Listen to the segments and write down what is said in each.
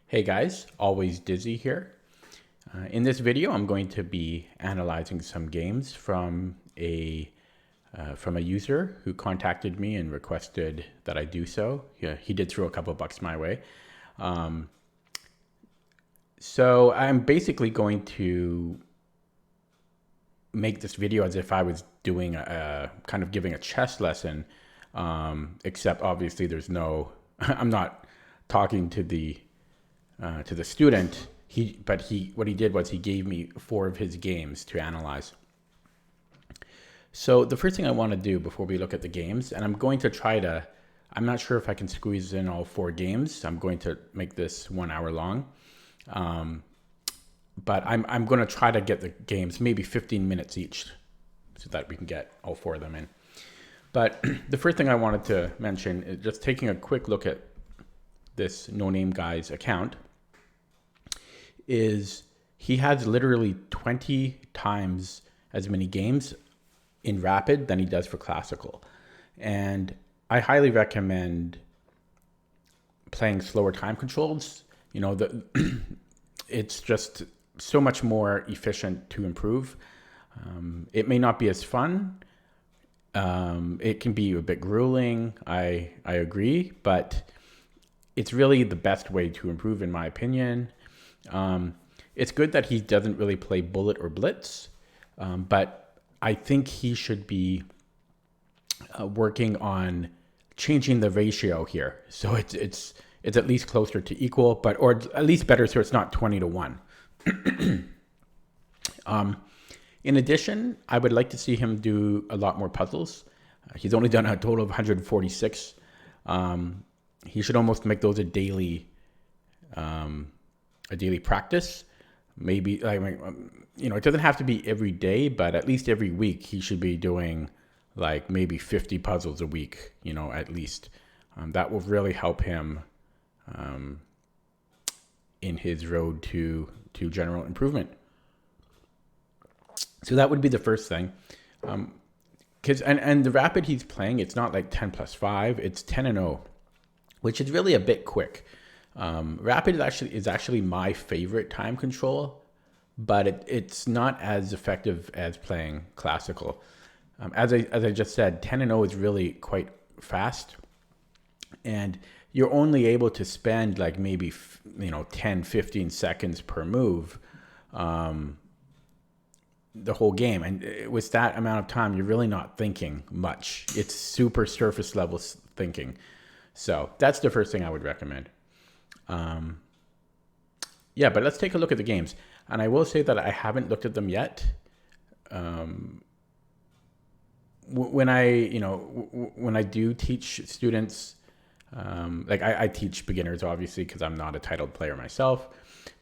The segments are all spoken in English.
Hey guys, always Dizzy here. In this video, I'm going to be analyzing some games from a user who contacted me and requested that I do so. Yeah, he did throw a couple bucks my way. So I'm basically going to make this video as if I was doing a kind of giving a chess lesson, except obviously there's no. I'm not talking to the student. What he did was he gave me 4 of his games to analyze. So the first thing I want to do before we look at the games, and I'm going to try to, I'm not sure if I can squeeze in all 4 games. I'm going to make this 1 hour long. But I'm going to try to get the games maybe 15 minutes each so that we can get all 4 of them in. But the first thing I wanted to mention is just taking a quick look at this No Name Guy's account is he has literally 20 times as many games in Rapid than he does for Classical. And I highly recommend playing slower time controls. You know, it's just so much more efficient to improve. It may not be as fun. It can be a bit grueling. I agree, but it's really the best way to improve, in my opinion. It's good that he doesn't really play bullet or blitz, but I think he should be working on changing the ratio here, so it's at least closer to equal, but or at least better, so it's not 20-1. In addition, I would like to see him do a lot more puzzles. He's only done a total of 146. He should almost make those a daily practice. Maybe, it doesn't have to be every day, but at least every week he should be doing like maybe 50 puzzles a week, at least. That will really help him in his road to general improvement. So that would be the first thing. And the Rapid he's playing, it's not like 10+5, it's 10-0, which is really a bit quick. Rapid is actually my favorite time control, but it's not as effective as playing Classical. As I just said, 10-0 is really quite fast, and you're only able to spend like maybe 10-15 seconds per move the whole game, and with that amount of time you're really not thinking much. It's super surface level thinking. So that's the first thing I would recommend. But let's take a look at the games, and I will say that I haven't looked at them yet. When I do teach students, I teach beginners obviously because I'm not a titled player myself,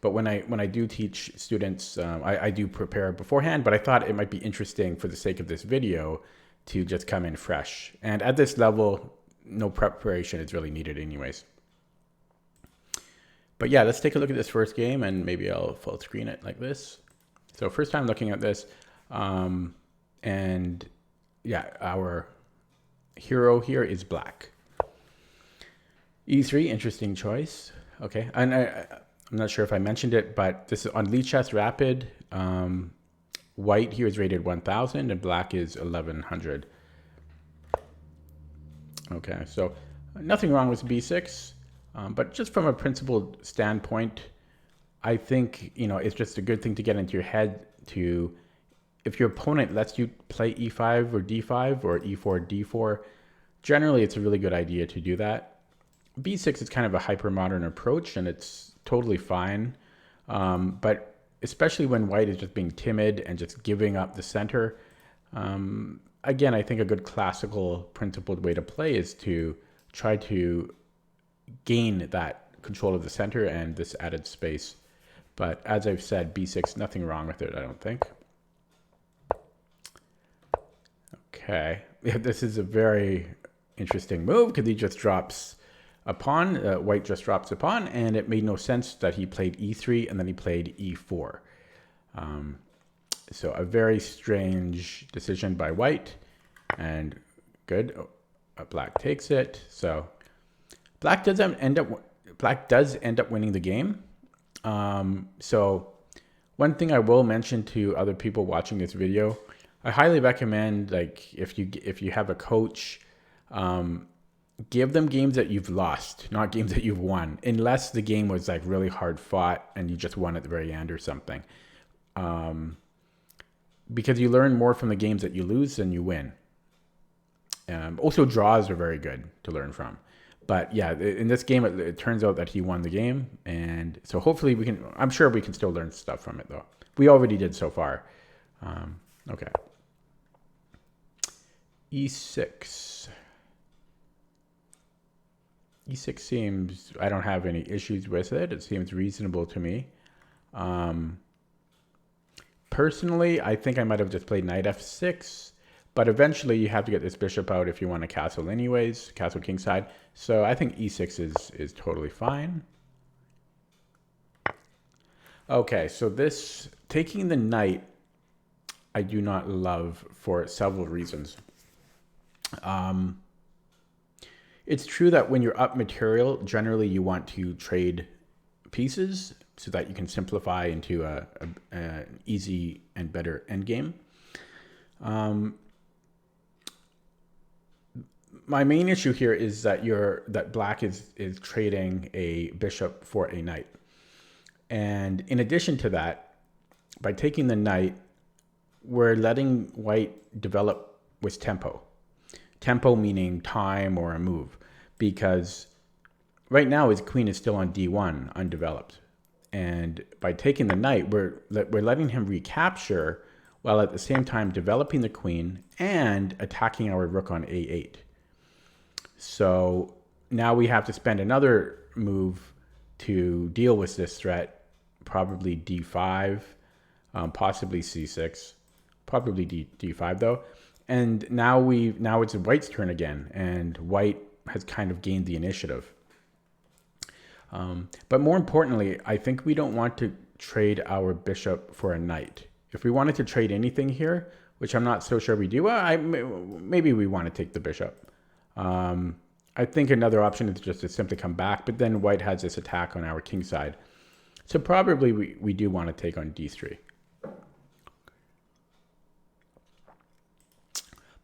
but when I do teach students, I do prepare beforehand, but I thought it might be interesting for the sake of this video to just come in fresh, and at this level no preparation is really needed anyways. But yeah, let's take a look at this first game, and maybe I'll full screen it like this. So first time looking at this, and yeah, our hero here is black. E3, interesting choice. Okay, and I'm not sure if I mentioned it, but this is on Lichess Rapid. White here is rated 1000 and black is 1100. Okay, so nothing wrong with b6, but just from a principled standpoint, I think it's just a good thing to get into your head to, if your opponent lets you play e5 or d5 or e4 d4, generally it's a really good idea to do that. b6 is kind of a hyper-modern approach, and it's totally fine, but especially when white is just being timid and just giving up the center. Again, I think a good classical principled way to play is to try to gain that control of the center and this added space. But as I've said, b6, nothing wrong with it, I don't think. Okay, this is a very interesting move because he just drops a pawn. White just drops a pawn, and it made no sense that he played e3 and then he played e4. So a very strange decision by white, and good. Black takes it. So black doesn't end up black does end up winning the game. So one thing I will mention to other people watching this video, I highly recommend, like, if you have a coach, give them games that you've lost, not games that you've won, unless the game was like really hard fought and you just won at the very end or something. Because you learn more from the games that you lose than you win. Also, draws are very good to learn from. But yeah, in this game, it turns out that he won the game. And so hopefully I'm sure we can still learn stuff from it, though. We already did so far. Okay. E6. E6 seems, I don't have any issues with it. It seems reasonable to me. Personally, I think I might have just played knight f6, but eventually you have to get this bishop out if you want a castle anyways, castle kingside. So I think e6 is totally fine. Okay, so this, taking the knight, I do not love for several reasons. It's true that when you're up material, generally you want to trade pieces so that you can simplify into an easy and better endgame. My main issue here is that black is trading a bishop for a knight. And in addition to that, by taking the knight, we're letting white develop with tempo. Tempo meaning time or a move, because right now his queen is still on d1, undeveloped. And by taking the knight, we're letting him recapture while at the same time developing the queen and attacking our rook on a8. So now we have to spend another move to deal with this threat, probably d5, possibly c6, probably d5 though. And now it's white's turn again, and white has kind of gained the initiative. But more importantly, I think we don't want to trade our bishop for a knight. If we wanted to trade anything here, which I'm not so sure we do, maybe we want to take the bishop. I think another option is just to simply come back, but then white has this attack on our king side. So probably we do want to take on d3.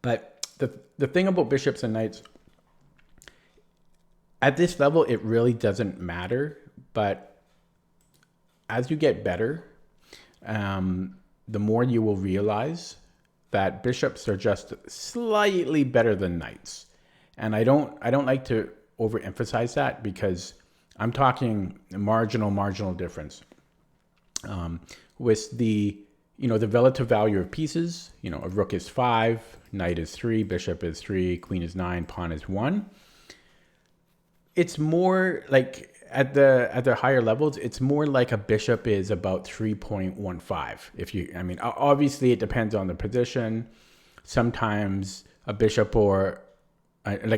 But the thing about bishops and knights, at this level, it really doesn't matter. But as you get better, the more you will realize that bishops are just slightly better than knights. And I don't like to overemphasize that, because I'm talking marginal difference. With the relative value of pieces, a rook is 5, knight is 3, bishop is 3, queen is 9, pawn is 1. It's more like at the higher levels, it's more like a bishop is about 3.15. Obviously it depends on the position. Sometimes a bishop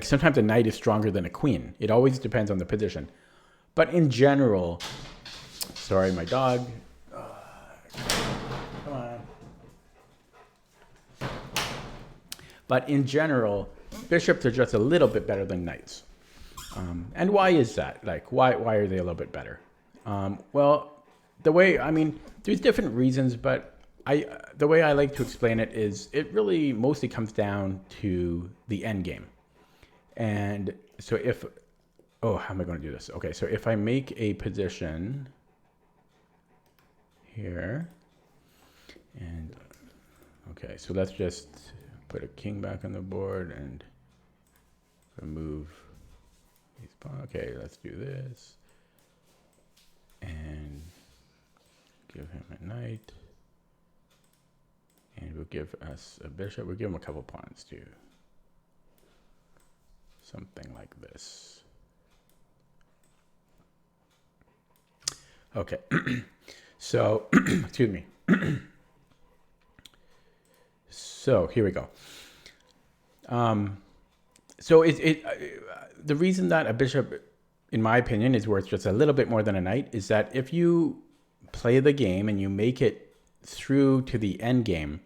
sometimes a knight is stronger than a queen. It always depends on the position. But in general, sorry, my dog. Come on. But in general, bishops are just a little bit better than knights. And why is that? Like, why are they a little bit better? Well, there's different reasons, but the way I like to explain it is it really mostly comes down to the end game. And so how am I going to do this? Okay, so if I make a position here, and okay, so let's just put a king back on the board and remove. Okay, let's do this. And give him a knight. And we'll give us a bishop. We'll give him a couple pawns too. Something like this. Okay. So, excuse me. So here we go. So the reason that a bishop, in my opinion, is worth just a little bit more than a knight is that if you play the game and you make it through to the end game,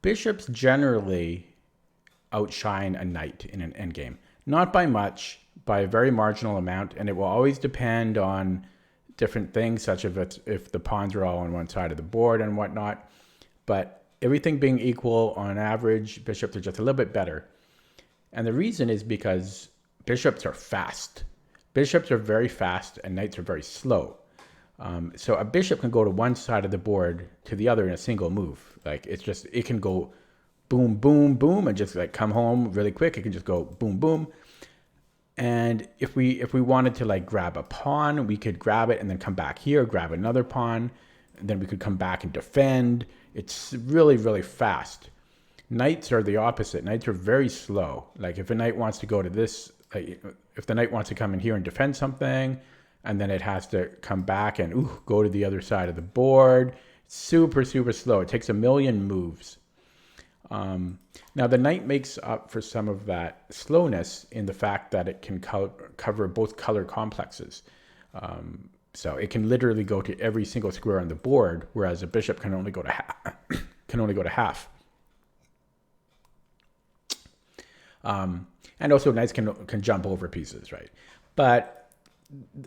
bishops generally outshine a knight in an end game. Not by much, by a very marginal amount, and it will always depend on different things, such as if the pawns are all on one side of the board and whatnot. But everything being equal, on average, bishops are just a little bit better. And the reason is because bishops are fast. Bishops are very fast and knights are very slow. So a bishop can go to one side of the board to the other in a single move. Like it can go boom, boom, boom, and just like come home really quick. It can just go boom, boom. And if we wanted to like grab a pawn, we could grab it and then come back here, grab another pawn, and then we could come back and defend. It's really, really fast. Knights are the opposite. Knights are very slow. Like if a knight wants to go to this, like if the knight wants to come in here and defend something, and then it has to come back and go to the other side of the board. It's super, super slow. It takes a million moves. Now the knight makes up for some of that slowness in the fact that it can cover both color complexes. So it can literally go to every single square on the board, whereas a bishop can only go to half. And also knights can jump over pieces, right? But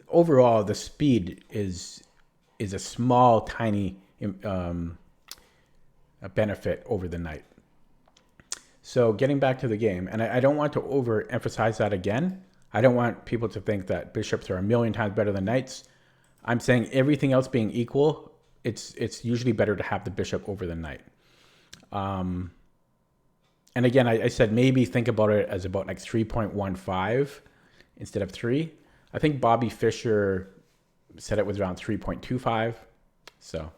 overall, the speed is a small, tiny benefit over the knight. So getting back to the game, and I don't want to overemphasize that again. I don't want people to think that bishops are a million times better than knights. I'm saying everything else being equal, it's usually better to have the bishop over the knight. And again, I said maybe think about it as about like 3.15 instead of 3. I think Bobby Fischer said it was around 3.25. So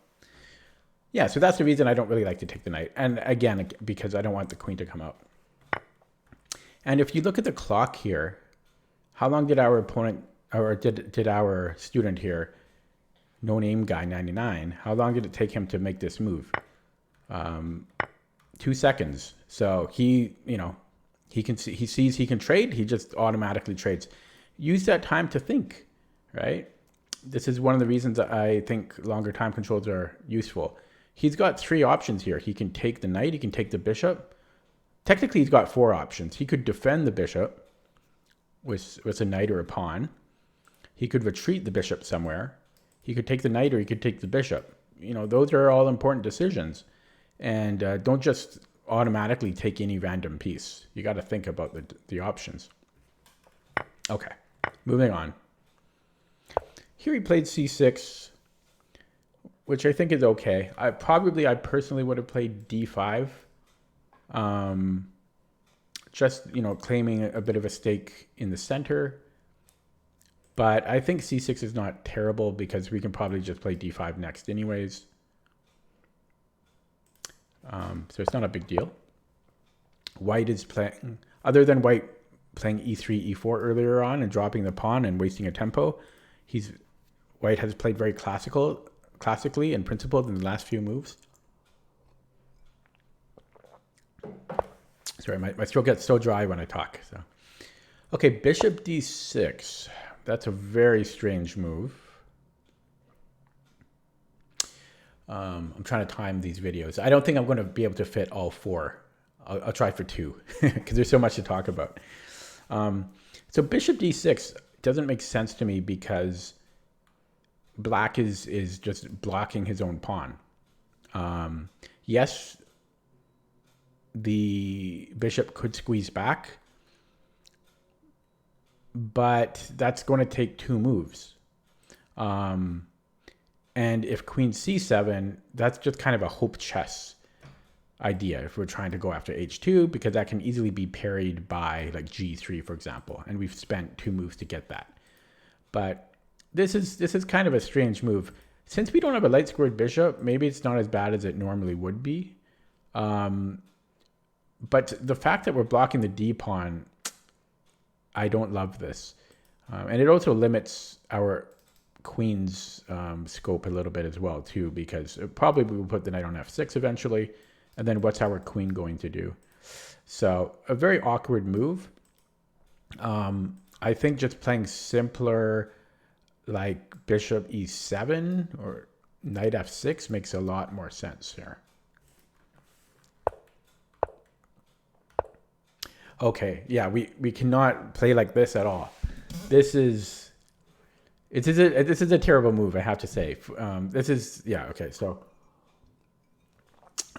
yeah, so that's the reason I don't really like to take the knight. And again, because I don't want the queen to come out. And if you look at the clock here, how long did our opponent, or did our student here, nonameguy99, how long did it take him to make this move? 2 seconds. So he sees he can trade, he just automatically trades. Use that time to think, right? This is one of the reasons that I think longer time controls are useful. He's got 3 options here. He can take the knight, he can take the bishop. Technically, he's got 4 options. He could defend the bishop with a knight or a pawn. He could retreat the bishop somewhere. He could take the knight, or he could take the bishop. Those are all important decisions. And don't just automatically take any random piece. You got to think about the options. Okay, moving on. Here he played c6, which I think is okay. I personally would have played d5. Just, claiming a bit of a stake in the center. But I think c6 is not terrible because we can probably just play d5 next anyways. So it's not a big deal. White is playing, other than white playing e3, e4 earlier on and dropping the pawn and wasting a tempo, white has played very classically and principled in the last few moves. Sorry, my throat gets so dry when I talk. So, okay, bishop d6. That's a very strange move. I'm trying to time these videos. I don't think I'm going to be able to fit all 4. I'll try for 2 because there's so much to talk about. So bishop d6 doesn't make sense to me because black is just blocking his own pawn. Yes, the bishop could squeeze back, but that's going to take 2 moves. And if queen c7, that's just kind of a hope chess idea if we're trying to go after h2, because that can easily be parried by like g3, for example. And we've spent 2 moves to get that. But this is kind of a strange move. Since we don't have a light squared bishop, maybe it's not as bad as it normally would be. But the fact that we're blocking the d pawn, I don't love this. And it also limits our queen's scope a little bit as well too, because it probably will put the knight on f6 eventually, and then what's our queen going to do? So a very awkward move. I think just playing simpler, like bishop e7 or knight f6 makes a lot more sense here. Okay, yeah, we cannot play like this at all. this is a terrible move, I have to say. Okay. So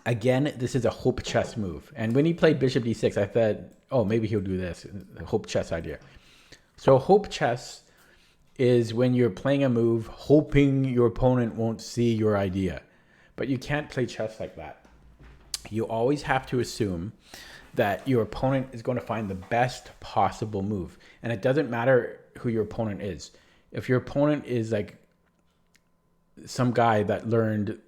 again, this is a hope chess move. And when he played bishop d6, I thought, oh, maybe he'll do this, the hope chess idea. So hope chess is when you're playing a move hoping your opponent won't see your idea. But you can't play chess like that. You always have to assume that your opponent is going to find the best possible move. And it doesn't matter who your opponent is. If your opponent is like some guy that learned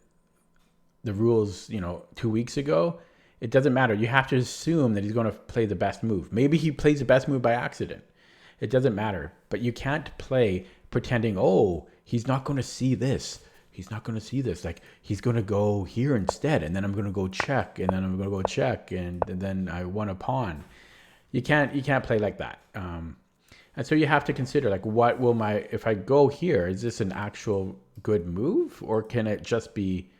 the rules, 2 weeks ago, it doesn't matter. You have to assume that he's going to play the best move. Maybe he plays the best move by accident. It doesn't matter. But you can't play pretending, oh, he's not going to see this. He's not going to see this. Like, he's going to go here instead, and then I'm going to go check, and then I'm going to go check, and then I won a pawn. You can't play like that. And so you have to consider, like, if I go here, is this an actual good move, or can it just be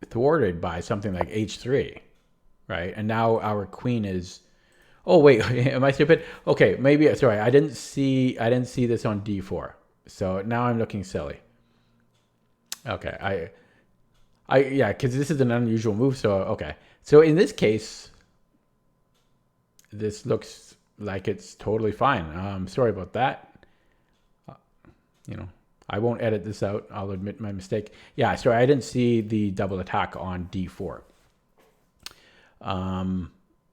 thwarted by something like h3, right? And now our queen is, oh wait, am I stupid? Okay, maybe, sorry, I didn't see this on d4, so now I'm looking silly. Okay, yeah, because this is an unusual move, so okay. So in this case, this looks like it's totally fine. Sorry about that. I won't edit this out. I'll admit my mistake. Yeah, sorry, I didn't see the double attack on d4.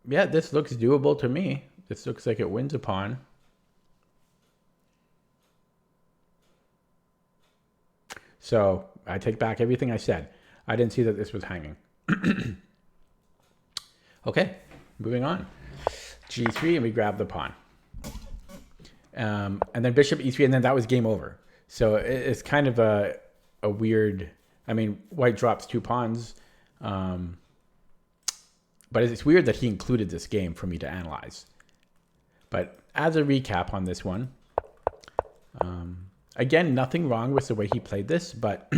Yeah, this looks doable to me. This looks like it wins a pawn. So I take back everything I said. I didn't see that this was hanging. Okay, moving on. g3, and we grab the pawn. And then bishop e3, and then that was game over. So it's kind of a weird, white drops 2 pawns. But it's weird that he included this game for me to analyze. But as a recap on this one, again, nothing wrong with the way he played this, but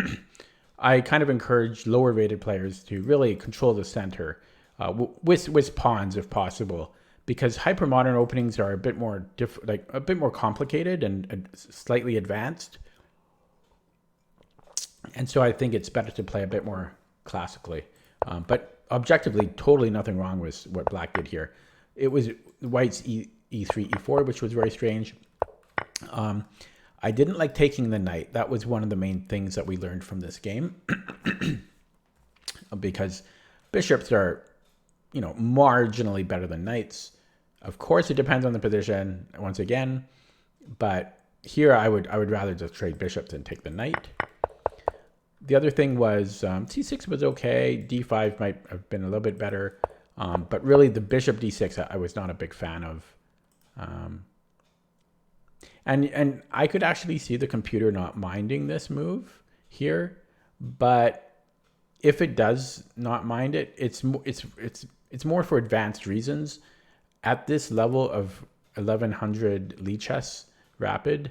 I kind of encourage lower rated players to really control the center with pawns if possible, because hypermodern openings are a bit more complicated and slightly advanced. And so I think it's better to play a bit more classically. But objectively, totally nothing wrong with what black did here. It was white's e3, e4, which was very strange. I didn't like taking the knight. That was one of the main things that we learned from this game. Because bishops are, marginally better than knights. Of course, it depends on the position, once again. But here, I would rather just trade bishops and take the knight. The other thing was c6 was okay. d5 might have been a little bit better. But really, the bishop d6, I was not a big fan of. And I could actually see the computer not minding this move here. But if it does not mind it, it's more for advanced reasons. At this level of 1100 Lichess Rapid,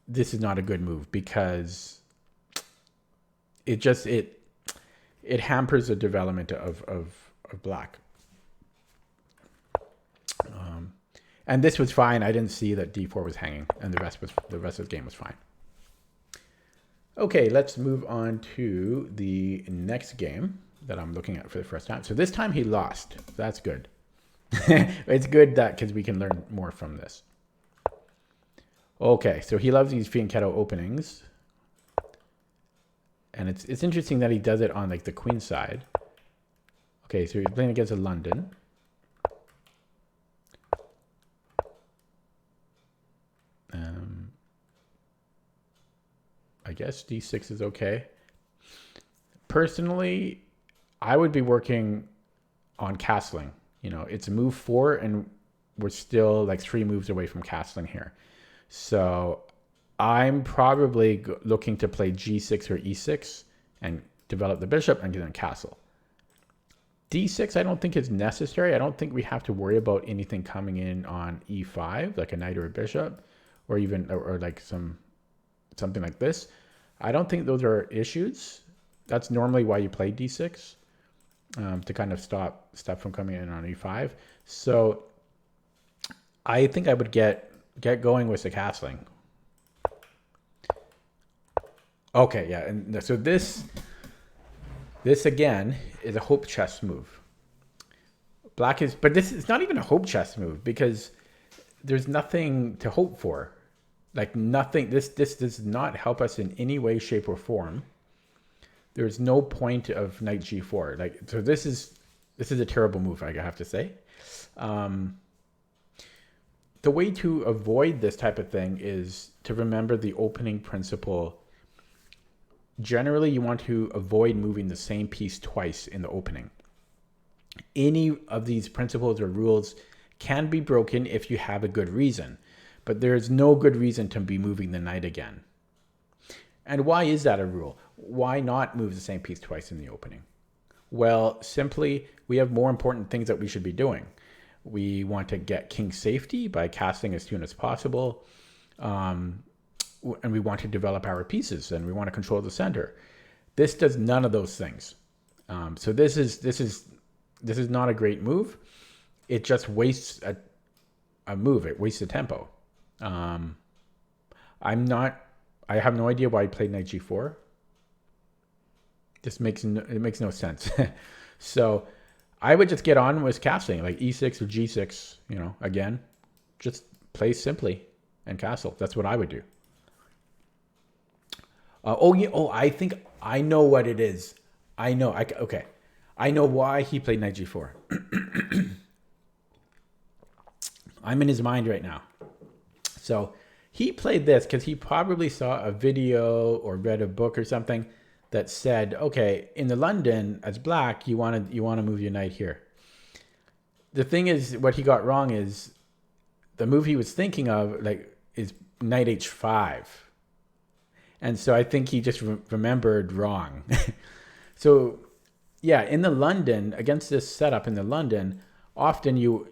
this is not a good move because it hampers the development of black. And this was fine. I didn't see that d4 was hanging, and the rest of the game was fine. Okay, let's move on to the next game that I'm looking at for the first time. So this time he lost. That's good. It's good that because we can learn more from this. Okay, so he loves these fianchetto openings. And it's interesting that he does it on like the queen side. Okay, so he's playing against a London. I guess d6 is okay. Personally, I would be working on castling. It's move 4, and we're still like 3 moves away from castling here. So I'm probably looking to play g6 or e6 and develop the bishop and then castle. d6 I don't think is necessary. I don't think we have to worry about anything coming in on e5, like a knight or a bishop, or even or like something like this. I don't think those are issues. That's normally why you play d6, to kind of stop stuff from coming in on e5. So I think I would get get going with the castling. Okay, yeah, and so this again is a hope chess move. Black is, but this is not even a hope chess move because there's nothing to hope for. Like nothing, this does not help us in any way, shape, or form. There's no point of knight g4. Like, so this is a terrible move, I have to say. The way to avoid this type of thing is to remember the opening principle. Generally, you want to avoid moving the same piece twice in the opening. Any of these principles or rules can be broken if you have a good reason, but there's no good reason to be moving the knight again. And why is that a rule? Why not move the same piece twice in the opening? Well, simply, we have more important things that we should be doing. We want to get king safety by casting as soon as possible. And we want to develop our pieces, and we want to control the center. This does none of those things. So this is not a great move. It just wastes a move. It wastes a tempo. I have no idea why he played knight g4. It makes no sense. So I would just get on with castling, like e6 or g6. Again, just play simply and castle. That's what I would do. I think I know what it is. I know why he played knight g4. I'm in his mind right now. So he played this because he probably saw a video or read a book or something that said, okay, in the London as black, you want to move your knight here. The thing is, what he got wrong is the move he was thinking of is knight h5. And so I think he just remembered wrong. So yeah, in the London, against this setup in the London, often you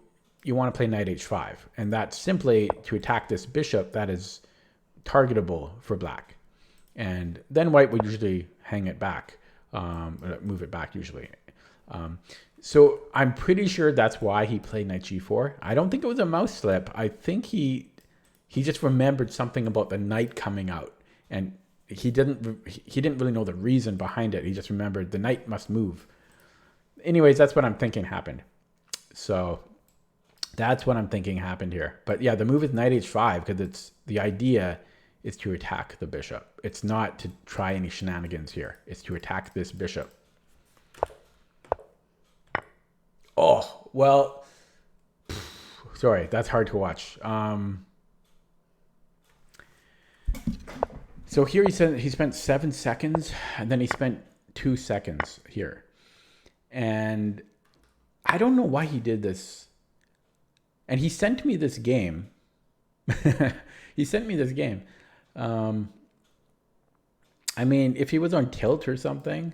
want to play knight h5. And that's simply to attack this bishop that is targetable for black. And then white would usually hang it back, move it back usually. So I'm pretty sure that's why he played knight g4. I don't think it was a mouse slip. I think he just remembered something about the knight coming out. And he didn't really know the reason behind it. He just remembered the knight must move. Anyways, that's what I'm thinking happened. So that's what I'm thinking happened here. But yeah, the move is knight h5 because the idea is to attack the bishop. It's not to try any shenanigans here. It's to attack this bishop. Oh, well, sorry, that's hard to watch. So here he said he spent 7 seconds, and then he spent 2 seconds here. And I don't know why he did this. And he sent me this game. He sent me this game. I mean, if he was on tilt or something,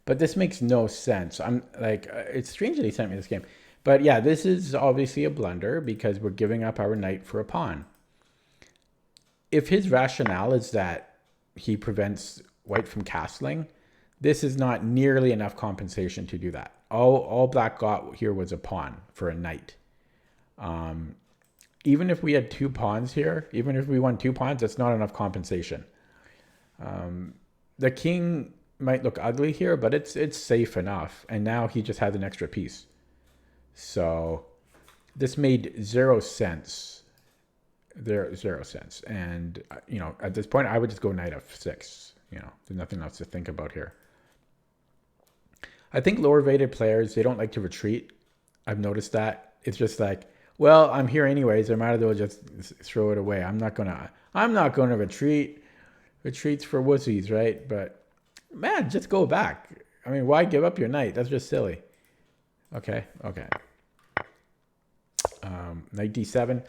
but this makes no sense. I'm like, it's strange that he sent me this game. But yeah, this is obviously a blunder because we're giving up our knight for a pawn. If his rationale is that he prevents white from castling, this is not nearly enough compensation to do that. All black got here was a pawn for a knight. Even if we had 2 pawns here, even if we won 2 pawns, that's not enough compensation. The king might look ugly here, but it's safe enough. And now he just has an extra piece. So this made 0 sense. There 0 sense. And at this point I would just go knight f6. There's nothing else to think about here. I think lower rated players, they don't like to retreat. I've noticed that. It's just like, well, I'm here anyways. I might as well just throw it away. I'm not gonna retreat. Retreats for wussies, right? But man, just go back. I mean, why give up your knight? That's just silly. Okay. Knight d7.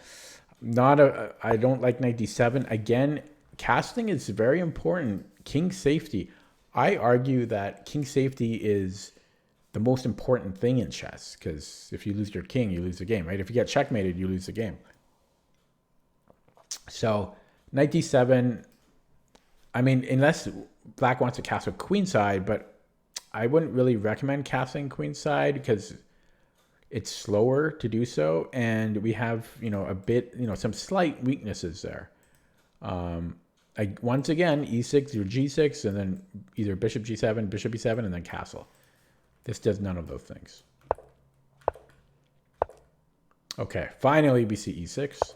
I don't like knight d7. Again, casting is very important. King safety. I argue that king safety is the most important thing in chess, because if you lose your king, you lose the game, right? If you get checkmated, you lose the game. So knight d7, I mean, unless black wants to castle queenside, but I wouldn't really recommend castling queenside because it's slower to do so, and we have, a bit, some slight weaknesses there. Once again, e6 or g6, and then either bishop g7, bishop e7, and then castle. This does none of those things. Okay, finally we see e6.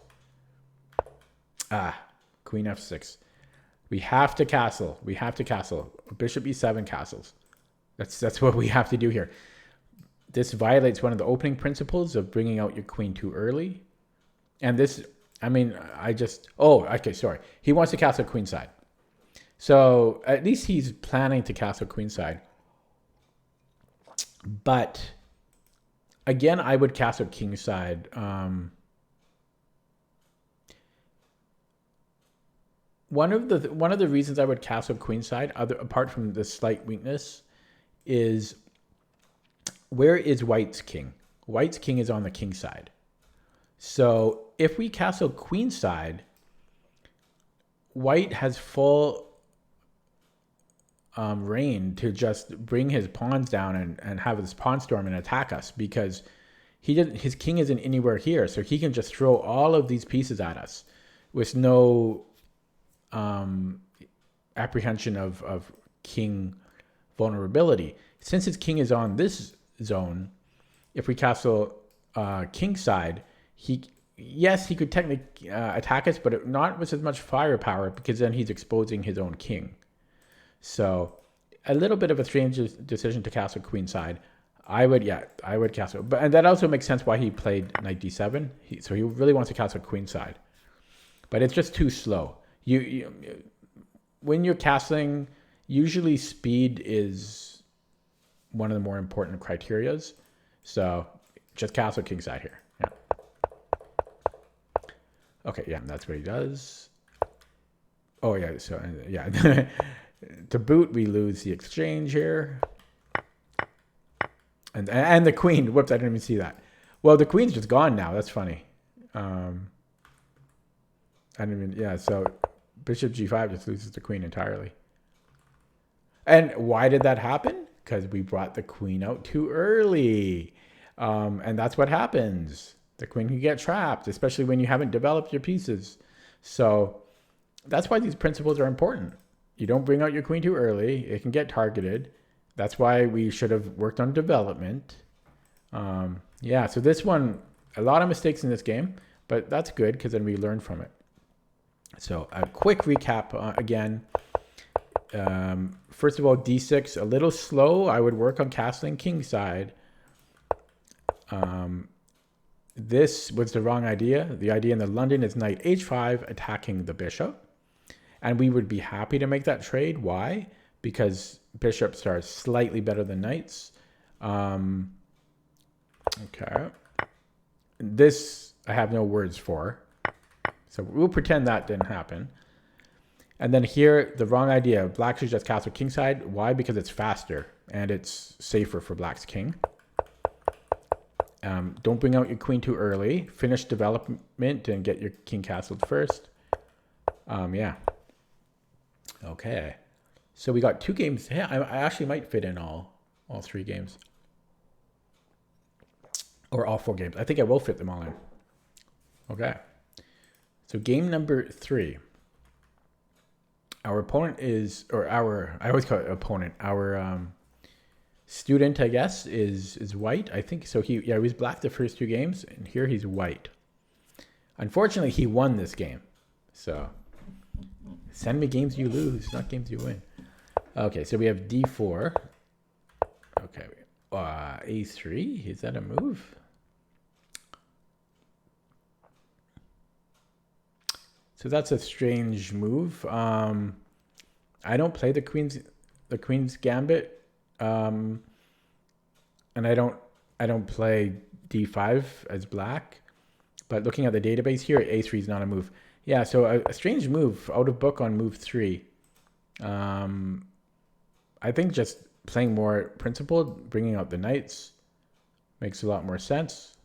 Queen f6. We have to castle. We have to castle. Bishop e7 castles. That's what we have to do here. This violates one of the opening principles of bringing out your queen too early. And this, okay, sorry. He wants to castle queenside. So at least he's planning to castle queenside. But again, I would castle kingside. One of the reasons I would castle queenside, apart from the slight weakness, is where is White's king? White's king is on the king side. So if we castle queenside, White has full reign to just bring his pawns down and have his pawn storm and attack us, because his king isn't anywhere here, so he can just throw all of these pieces at us with no apprehension of king vulnerability. Since his king is on this zone, if we castle king side, he could technically attack us, but not with as much firepower, because then he's exposing his own king. So a little bit of a strange decision to castle queenside. I would castle, and that also makes sense why he played knight d7. So he really wants to castle queenside, but it's just too slow. When you're castling, usually speed is one of the more important criterias. So just castle kingside here. Yeah. Okay, yeah, that's what he does. Oh yeah, so yeah. To boot, we lose the exchange here. And the queen. Whoops, I didn't even see that. Well, the queen's just gone now. That's funny. So bishop g5 just loses the queen entirely. And why did that happen? Because we brought the queen out too early. And that's what happens. The queen can get trapped, especially when you haven't developed your pieces. So that's why these principles are important. You don't bring out your queen too early. It can get targeted. That's why we should have worked on development. So this one, a lot of mistakes in this game, but that's good because then we learn from it. So a quick recap again. First of all, d6, a little slow. I would work on castling kingside. This was the wrong idea. The idea in the London is knight h5 attacking the bishop. And we would be happy to make that trade. Why? Because bishops are slightly better than knights. Okay. This I have no words for. So we'll pretend that didn't happen. And then here, the wrong idea. Black should just castle kingside. Why? Because it's faster and it's safer for black's king. Don't bring out your queen too early. Finish development and get your king castled first. Yeah. Okay. So we got 2 games. Yeah, I actually might fit in all 3 games. Or all 4 games. I think I will fit them all in. Okay. So game number 3. Our opponent is, I always call it opponent. Our student, I guess, is white. I think so. He was black the first 2 games, and here he's white. Unfortunately, he won this game. So send me games you lose, not games you win. Okay, so we have d4. Okay, a3. Is that a move? So that's a strange move. I don't play the queen's gambit, and I don't play d5 as black. But looking at the database here, a3 is not a move. Yeah, so a strange move out of book on move 3. I think just playing more principled, bringing out the knights, makes a lot more sense.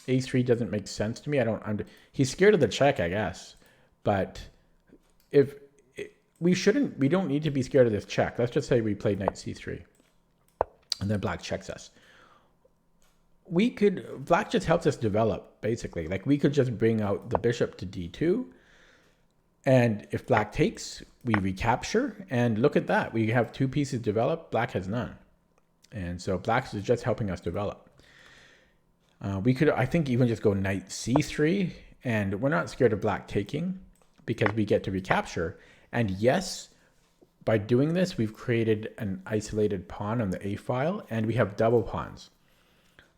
A3 doesn't make sense to me. He's scared of the check, I guess. But we don't need to be scared of this check. Let's just say we play knight c3, and then black checks us. black just helps us develop, basically. Like we could just bring out the bishop to d2, and if black takes, we recapture, and look at that. We have 2 pieces developed, black has none. And so black is just helping us develop. We could, I think, even just go knight c3, and we're not scared of black taking because we get to recapture. And yes, by doing this, we've created an isolated pawn on the a file, and we have double pawns.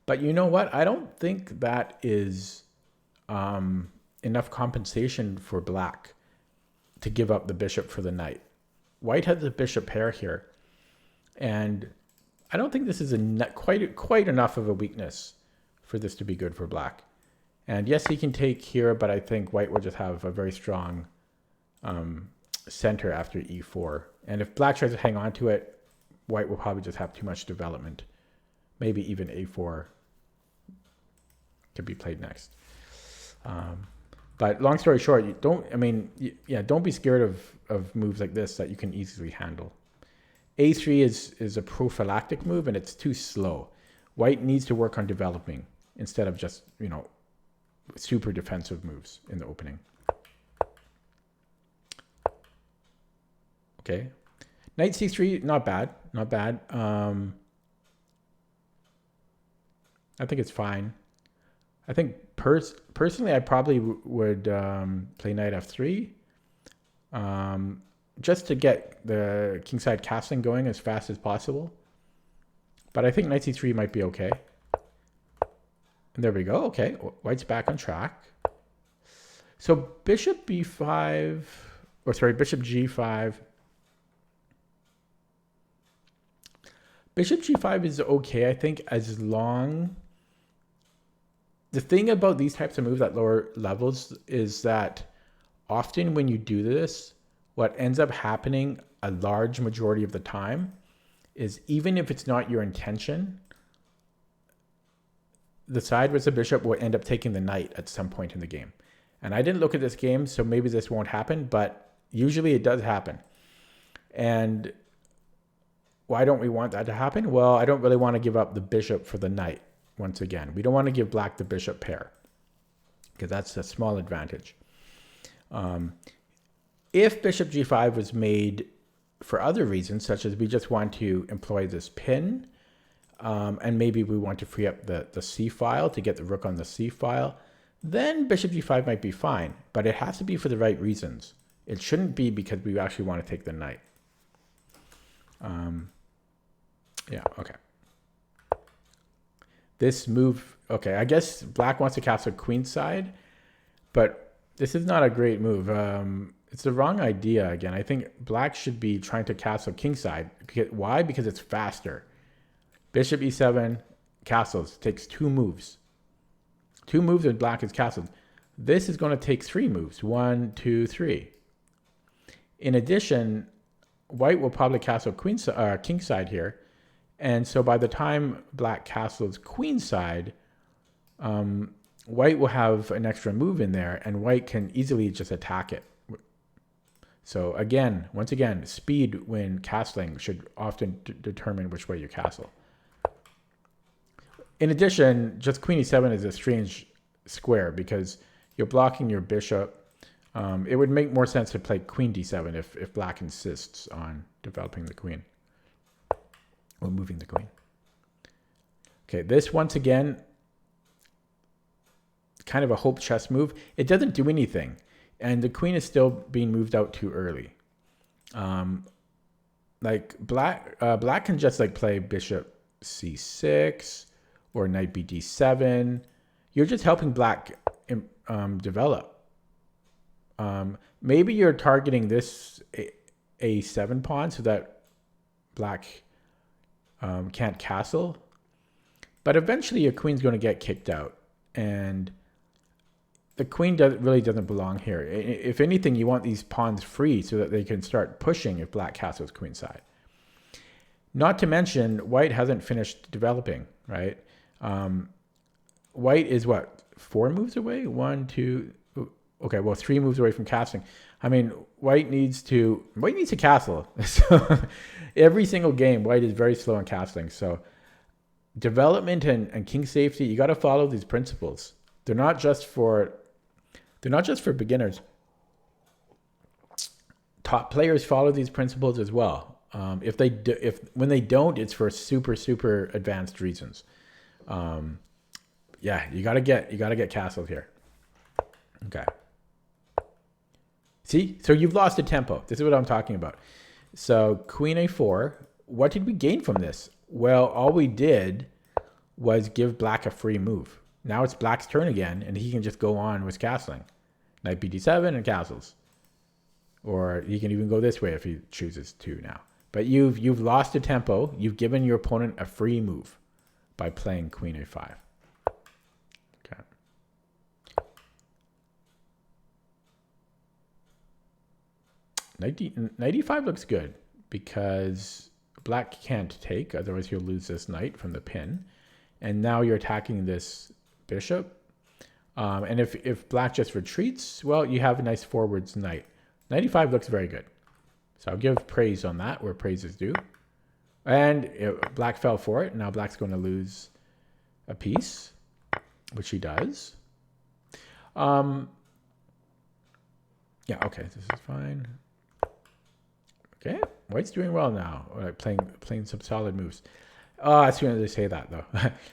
But you know what? I don't think that is enough compensation for black to give up the bishop for the knight. White has the bishop pair here, and I don't think this is quite enough of a weakness for this to be good for black. And yes, he can take here, but I think white will just have a very strong center after e4. And if black tries to hang on to it, white will probably just have too much development. Maybe even a4 could be played next. But long story short, don't be scared of moves like this that you can easily handle. A3 is a prophylactic move, and it's too slow. White needs to work on developing instead of just, super defensive moves in the opening. Okay. Knight c3, not bad. Not bad. I think it's fine. I think personally, I probably would play knight f3 just to get the kingside castling going as fast as possible. But I think knight c3 might be okay. And there we go. Okay, white's back on track. So bishop b5, bishop g5. Bishop g5 is okay, I think, as long... The thing about these types of moves at lower levels is that often when you do this, what ends up happening a large majority of the time is, even if it's not your intention, the side with the bishop will end up taking the knight at some point in the game. And I didn't look at this game, so maybe this won't happen, but usually it does happen. And why don't we want that to happen? Well, I don't really want to give up the bishop for the knight. Once again, we don't want to give black the bishop pair because that's a small advantage. If bishop g5 was made for other reasons, such as we just want to employ this pin, and maybe we want to free up the c file to get the rook on the c file, then bishop g5 might be fine, but it has to be for the right reasons. It shouldn't be because we actually want to take the knight. Yeah, okay. This move, okay, I guess black wants to castle queenside, but this is not a great move. It's the wrong idea again. I think black should be trying to castle kingside. Why? Because it's faster. Bishop e7, castles, takes 2 moves. 2 moves and black is castled. This is going to take 3 moves. 1, 2, 3. In addition, white will probably castle kingside here. And so by the time black castles queenside, white will have an extra move in there, and white can easily just attack it. So again, once again, speed when castling should often determine which way you castle. In addition, just queen e7 is a strange square because you're blocking your bishop. It would make more sense to play queen d7 if black insists on developing the queen. Or moving the queen. Okay, this once again, kind of a hope chess move. It doesn't do anything, and the queen is still being moved out too early. Like black can just like play bishop c6 or knight bd7. You're just helping black develop. Maybe you're targeting this a7 pawn so that black can't castle, but eventually your queen's going to get kicked out, and the queen really doesn't belong here. If anything, you want these pawns free so that they can start pushing if black castles queenside. Not to mention, white hasn't finished developing, right? White is what, 4 moves away? 1, 2, okay, well, 3 moves away from castling. I mean, white needs to castle. So every single game, white is very slow in castling. So development and king safety, you got to follow these principles. They're not just for beginners. Top players follow these principles as well. When they don't, it's for super advanced reasons. Yeah, you gotta get castled here. Okay. See, so you've lost a tempo. This is what I'm talking about. So Queen A4. What did we gain from this? Well, all we did was give Black a free move. Now it's Black's turn again, and he can just go on with castling. Knight BD7 and castles. Or he can even go this way if he chooses to now. But you've lost a tempo. You've given your opponent a free move by playing Queen A5. Okay. Knight E5 looks good because Black can't take, otherwise he'll lose this knight from the pin. And now you're attacking this bishop. And if Black just retreats, well, you have a nice forwards knight. Knight E5 looks very good. So I'll give praise on that where praise is due. And Black fell for it. Now Black's going to lose a piece, which he does. Yeah, okay, this is fine. Okay, White's doing well now. Playing some solid moves. Oh, as soon as I say that though.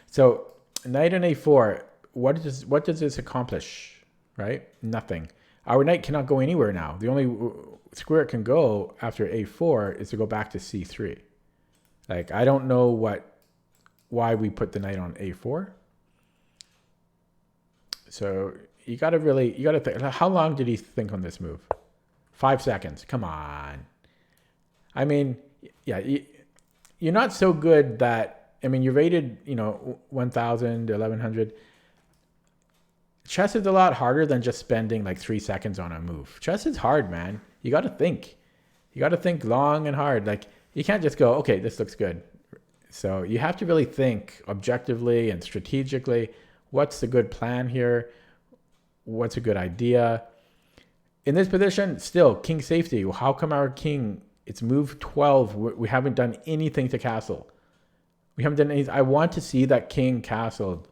So knight and A4. What does this accomplish? Right? Nothing. Our knight cannot go anywhere now. The only square it can go after A4 is to go back to C3. Like, I don't know why we put the knight on A4. So you gotta think. How long did he think on this move? 5 seconds. Come on. I mean, yeah, you're not so good that, I mean, you're rated, 1,000, 1,100. Chess is a lot harder than just spending like 3 seconds on a move. Chess is hard, man. You got to think. You got to think long and hard. Like, you can't just go, okay, this looks good. So you have to really think objectively and strategically. What's the good plan here? What's a good idea? In this position, still, king safety. How come our king, it's move 12. We haven't done anything to castle. We haven't done anything. I want to see that king castled.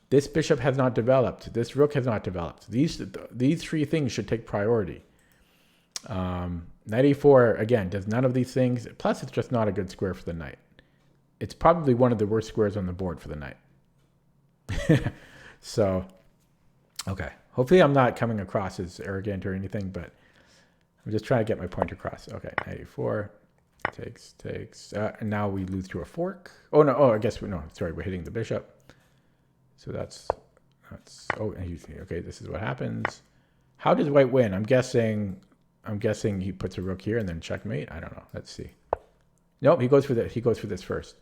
This bishop has not developed. This rook has not developed. These three things should take priority. Knight E4, again, does none of these things. Plus, it's just not a good square for the knight. It's probably one of the worst squares on the board for the knight. So, okay. Hopefully I'm not coming across as arrogant or anything, but I'm just trying to get my point across. Okay, Knight E4. Takes. And now we lose to a fork. Oh, no. Oh, I guess, no. Sorry, we're hitting the bishop. So that's okay. This is what happens. How does White win? I'm guessing he puts a rook here and then checkmate. I don't know. Let's see. Nope, he goes for that. He goes for this first.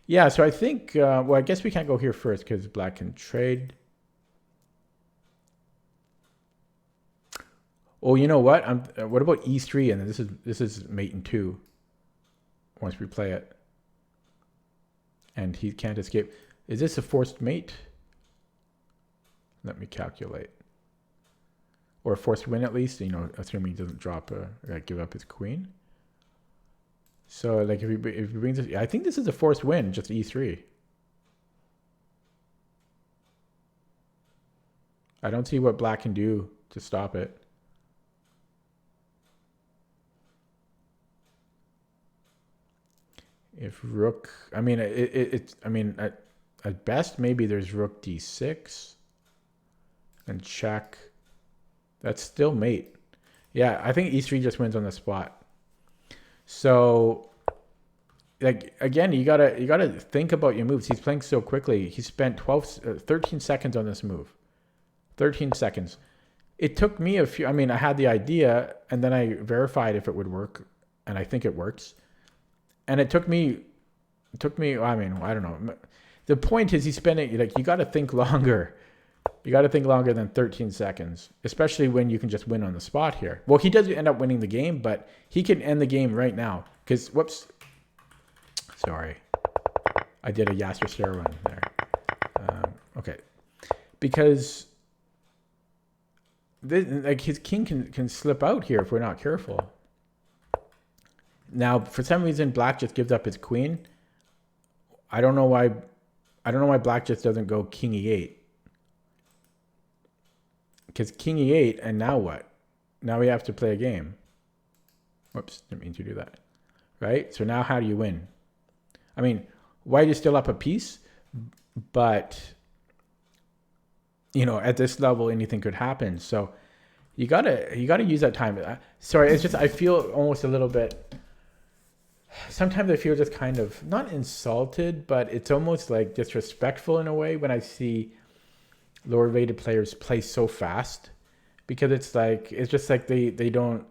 Yeah. So I think. Well, I guess we can't go here first because Black can trade. Oh, you know what? What about E3? And then this is mate in 2. Once we play it, and he can't escape. Is this a forced mate? Let me calculate. Or a forced win at least, assuming he doesn't drop give up his queen. So like if he brings this, I think this is a forced win, just E3. I don't see what Black can do to stop it. If rook, I mean, at best maybe there's rook D6 and check. That's still mate. Yeah, I think E3 just wins on the spot. So, like, again, you gotta think about your moves. He's playing so quickly. He spent 13 seconds on this move. 13 seconds. It took me a few. I mean, I had the idea, and then I verified if it would work, and I think it works. And it took me. I mean, I don't know. The point is, he's spending, like, you got to think longer. You got to think longer than 13 seconds, especially when you can just win on the spot here. Well, he does end up winning the game, but he can end the game right now. Because, whoops. Sorry. I did a Yasser Stare run there. Okay. Because, like, his king can slip out here if we're not careful. Now, for some reason, Black just gives up his queen. I don't know why black just doesn't go king e8. Because king e8, and now what? Now we have to play a game. Whoops, didn't mean to do that. Right? So now how do you win? I mean, white is still up a piece, but at this level, anything could happen. So you gotta use that time. Sorry, it's just I feel almost a little bit. Sometimes I feel just kind of not insulted, but it's almost like disrespectful in a way when I see lower rated players play so fast, because it's just like they don't.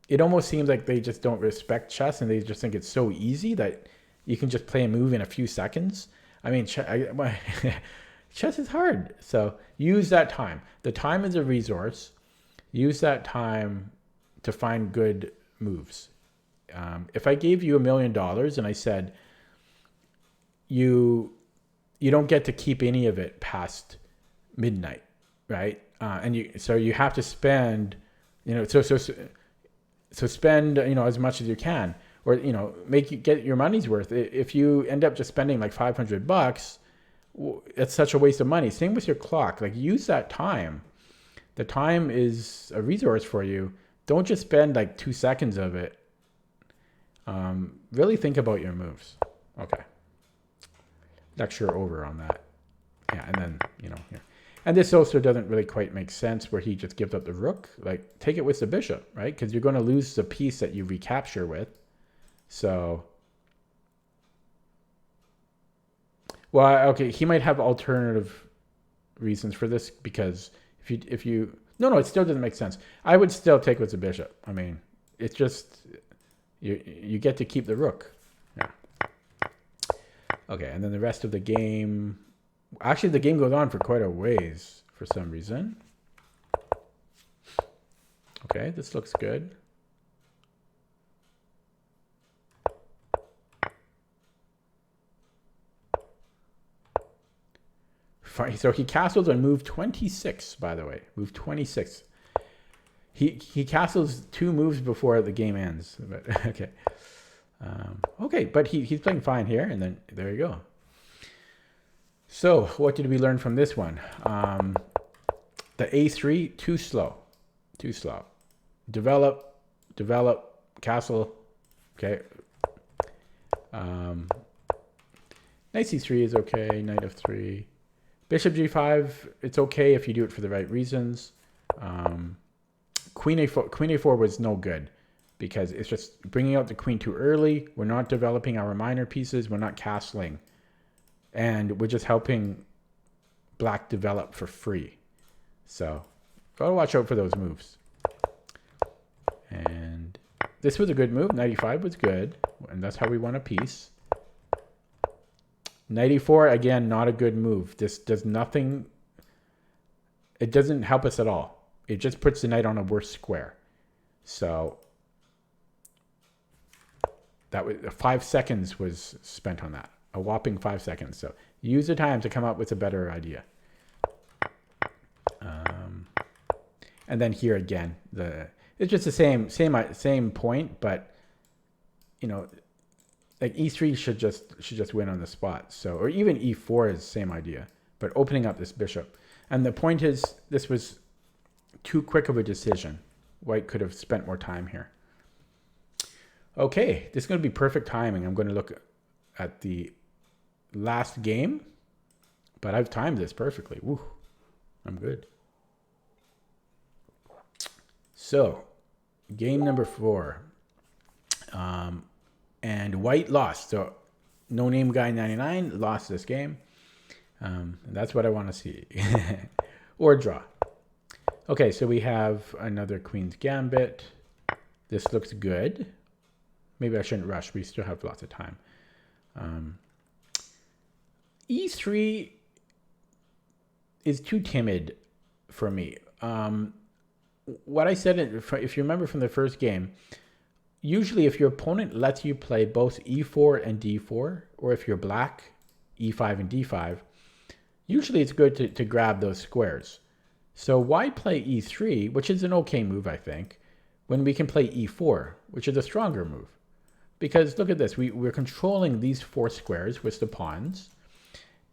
It almost seems like they just don't respect chess, and they just think it's so easy that you can just play a move in a few seconds. I mean, chess is hard. So use that time. The time is a resource. Use that time to find good moves. If I gave you $1 million and I said you don't get to keep any of it past midnight, right? And you have to spend, so spend as much as you can, or get your money's worth. If you end up just spending like $500, it's such a waste of money. Same with your clock. Like, use that time. The time is a resource for you. Don't just spend like 2 seconds of it. Really think about your moves. Okay. Lecture over on that. Yeah, and then, here. And this also doesn't really quite make sense where he just gives up the rook. Like, take it with the bishop, right? Because you're going to lose the piece that you recapture with. So, well, okay, he might have alternative reasons for this, because if you no, it still doesn't make sense. I would still take with the bishop. I mean, it's just you get to keep the rook. Yeah. Okay, and then the rest of the game. Actually, the game goes on for quite a ways for some reason. Okay, this looks good. So he castles on move 26, by the way. Move 26. He castles 2 moves before the game ends. But okay. Okay, but he's playing fine here, and then there you go. So what did we learn from this one? The A3, too slow. Too slow. Develop, castle. Okay. Knight C3 is okay. Knight F3. Bishop G5, it's okay if you do it for the right reasons. Queen A4 was no good, because it's just bringing out the queen too early. We're not developing our minor pieces. We're not castling. And we're just helping black develop for free. So gotta watch out for those moves. And this was a good move. 95 was good. And that's how we won a piece. 94, again, not a good move. This does nothing. It doesn't help us at all. It just puts the knight on a worse square. So that was 5 seconds was spent on that. A whopping 5 seconds. So use the time to come up with a better idea. And then here again, it's just the same point, but like E3 should just win on the spot. So, or even E4 is the same idea, but opening up this bishop. And the point is, this was too quick of a decision. White could have spent more time here. Okay, this is going to be perfect timing. I'm going to look at the last game, but I've timed this perfectly. Woo, I'm good. So, game number 4. And white lost. So nonameguy99 lost this game. And that's what I want to see. Or draw. Okay, so we have another queen's gambit. This looks good. Maybe I shouldn't rush. We still have lots of time. E3 is too timid for me. What I said, if you remember from the first game, usually if your opponent lets you play both E4 and D4, or if you're black, E5 and D5, usually it's good to grab those squares. So why play E3, which is an okay move, I think, when we can play E4, which is a stronger move? because look at this. We're controlling these 4 squares with the pawns.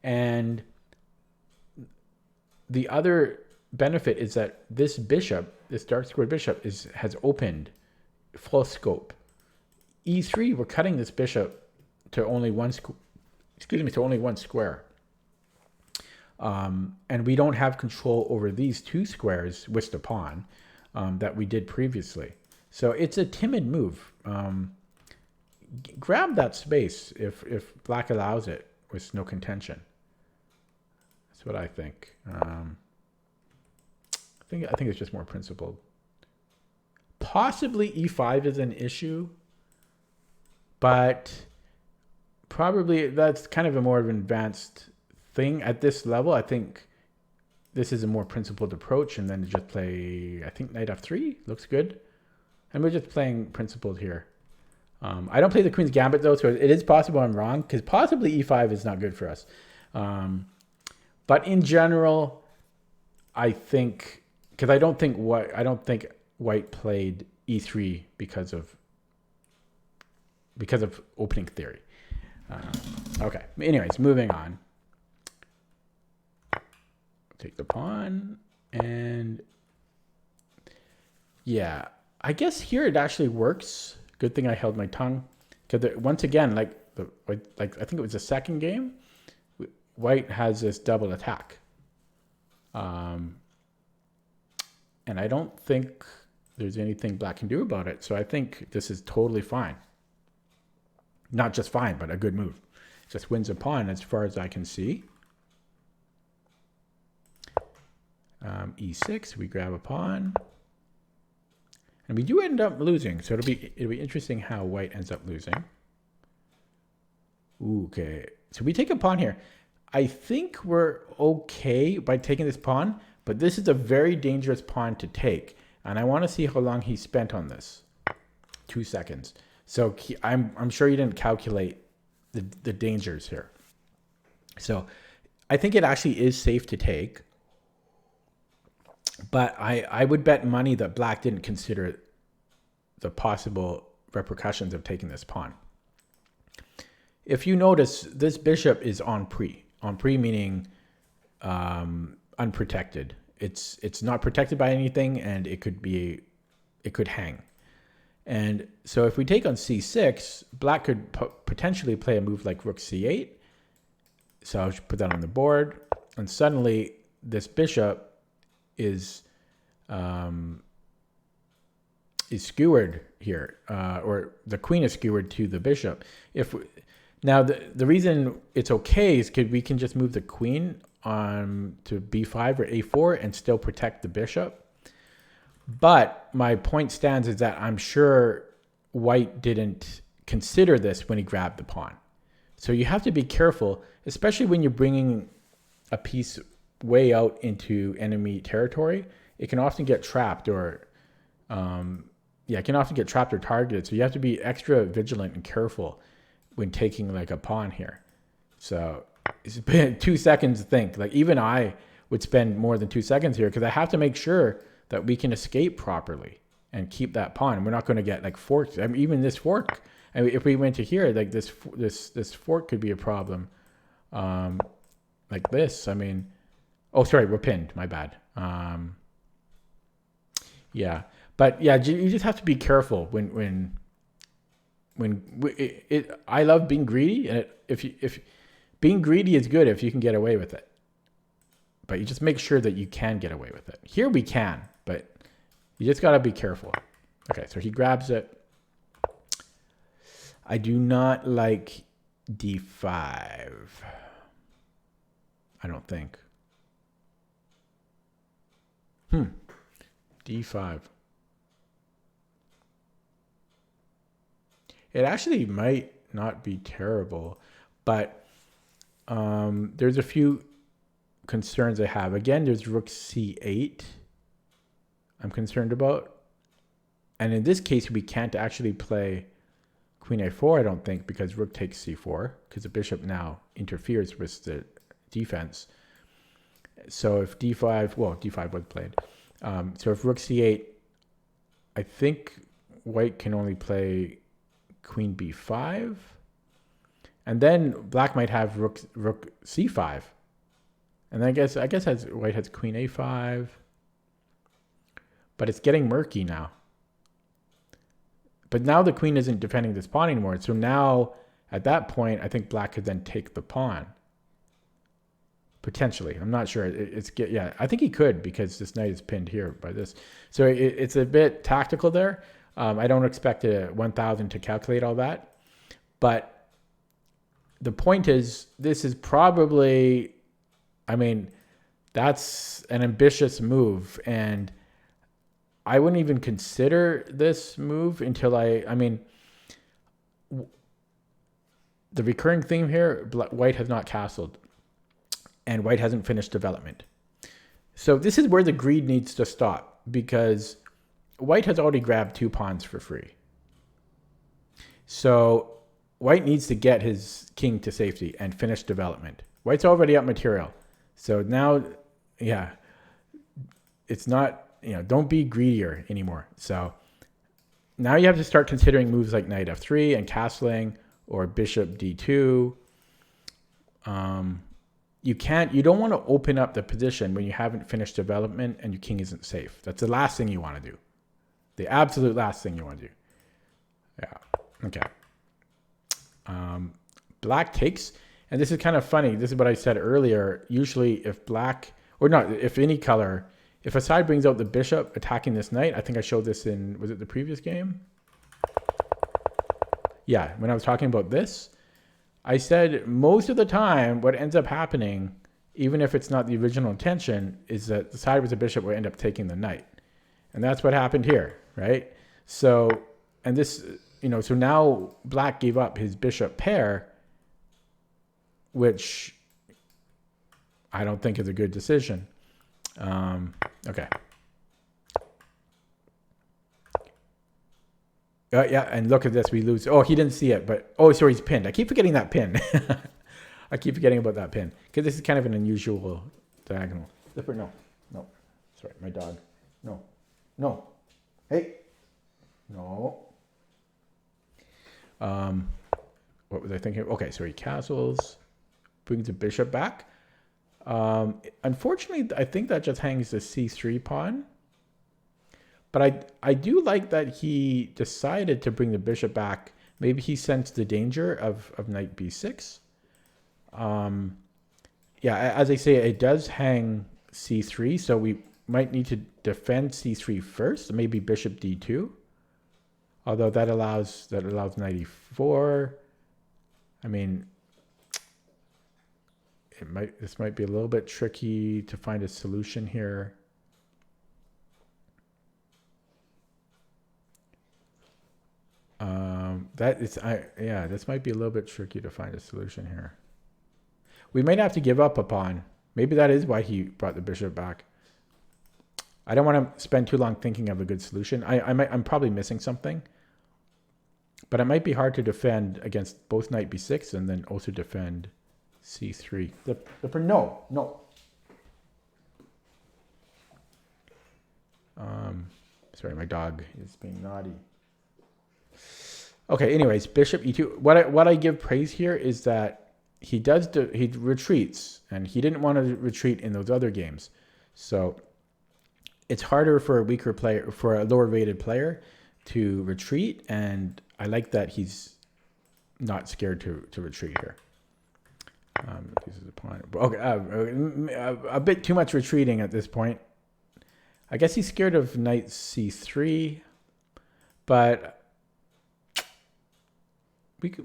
And the other benefit is that this bishop, this dark squared bishop, has opened full scope. E3, we're cutting this bishop to only one square. And we don't have control over these 2 squares with the pawn that we did previously. So it's a timid move. Grab that space if black allows it with no contention. That's what I think. I think it's just more principled. Possibly e5 is an issue, but probably that's kind of a more of an advanced thing at this level. I think this is a more principled approach, and then just play, I think, knight f3 looks good. And we're just playing principled here. I don't play the Queen's Gambit though, so it is possible I'm wrong, because possibly e5 is not good for us. But in general, I think, because I don't think White played e3 because of opening theory. Okay. Anyways, moving on. Take the pawn, and yeah, I guess here it actually works. Good thing I held my tongue, because once again, like I think it was the second game, White has this double attack, and I don't think there's anything black can do about it. So I think this is totally fine. Not just fine, but a good move. Just wins a pawn as far as I can see. E6, we grab a pawn, and we do end up losing. So it'll be interesting how White ends up losing. Ooh, okay, so we take a pawn here. I think we're okay by taking this pawn, but this is a very dangerous pawn to take, and I want to see how long he spent on this. 2 seconds. So I'm sure you didn't calculate the dangers here. So I think it actually is safe to take. But I would bet money that black didn't consider the possible repercussions of taking this pawn. If you notice, this bishop is on pre. On pre meaning unprotected. It's not protected by anything, and it could hang. And so if we take on c6, black could potentially play a move like rook c8. So I'll just put that on the board, and suddenly this bishop is skewered here, or the queen is skewered to the bishop. Now the reason it's okay is because we can just move the queen on to b5 or a4 and still protect the bishop. But my point stands is that I'm sure White didn't consider this when he grabbed the pawn. So you have to be careful, especially when you're bringing a piece way out into enemy territory. It can often get trapped or it can often get trapped or targeted. So you have to be extra vigilant and careful when taking like a pawn here. So it's been 2 seconds to think. Like even I would spend more than 2 seconds here, because I have to make sure that we can escape properly and keep that pawn. And we're not going to get like forked. I mean, even this fork, I mean, if we went to here, like this fork could be a problem. Like this, I mean, oh, sorry, we're pinned. My bad. Yeah, but yeah, you just have to be careful when I love being greedy, and if being greedy is good if you can get away with it, but you just make sure that you can get away with it. Here we can, but you just got to be careful. Okay, so he grabs it. I do not like d5. I don't think. D5. It actually might not be terrible, but there's a few concerns I have. Again, there's rook c8 I'm concerned about. And in this case, we can't actually play queen a4, I don't think, because rook takes c4, because the bishop now interferes with the defense. So if d5, well, d5 was played. So if rook c8, I think White can only play queen b5. And then black might have rook c5. And then I guess white has queen a5. But it's getting murky now. But now the queen isn't defending this pawn anymore. So now, at that point, I think black could then take the pawn. Potentially. I'm not sure. Yeah, I think he could because this knight is pinned here by this. So it's a bit tactical there. I don't expect a 1000 to calculate all that. But the point is, this is probably, I mean, that's an ambitious move. And I wouldn't even consider this move until I mean, the recurring theme here, white has not castled. And white hasn't finished development. So this is where the greed needs to stop, because white has already grabbed 2 pawns for free. So white needs to get his king to safety and finish development. White's already up material. So now, yeah, it's not, don't be greedier anymore. So now you have to start considering moves like knight f3 and castling, or bishop d2. You don't want to open up the position when you haven't finished development and your king isn't safe. That's the last thing you want to do. The absolute last thing you want to do. Yeah. Okay. Black takes, and this is kind of funny. This is what I said earlier. Usually if black, or not, if any color, if a side brings out the bishop attacking this knight, I think I showed this in, was it the previous game? Yeah, when I was talking about this, I said most of the time what ends up happening, even if it's not the original intention, is that the side with the bishop will end up taking the knight. And that's what happened here, right? So, and this, so now black gave up his bishop pair, which I don't think is a good decision. Okay. Yeah, and look at this, we lose. Oh, he didn't see it, but, oh, sorry, he's pinned. I keep forgetting that pin. I keep forgetting about that pin, because this is kind of an unusual diagonal. Zipper, no. Sorry, my dog. No. Hey. No. What was I thinking? Okay, so he castles, brings the bishop back. Unfortunately, I think that just hangs the c3 pawn. But I do like that he decided to bring the bishop back. Maybe he sensed the danger of knight b6. Yeah, as I say, it does hang c3, so we might need to defend c3 first. Maybe bishop d2. Although that allows knight e4. I mean, this might be a little bit tricky to find a solution here. This might be a little bit tricky to find a solution here. We might have to give up a pawn. Maybe that is why he brought the bishop back. I don't want to spend too long thinking of a good solution. I'm probably missing something. But it might be hard to defend against both knight b6 and then also defend c3. No. Sorry, my dog is being naughty. Okay, anyways, bishop e2. What I give praise here is that he retreats, and he didn't want to retreat in those other games. So it's harder for a weaker player, for a lower rated player, to retreat, and I like that he's not scared to retreat here. This is a pawn. Okay, a bit too much retreating at this point. I guess he's scared of knight c3, but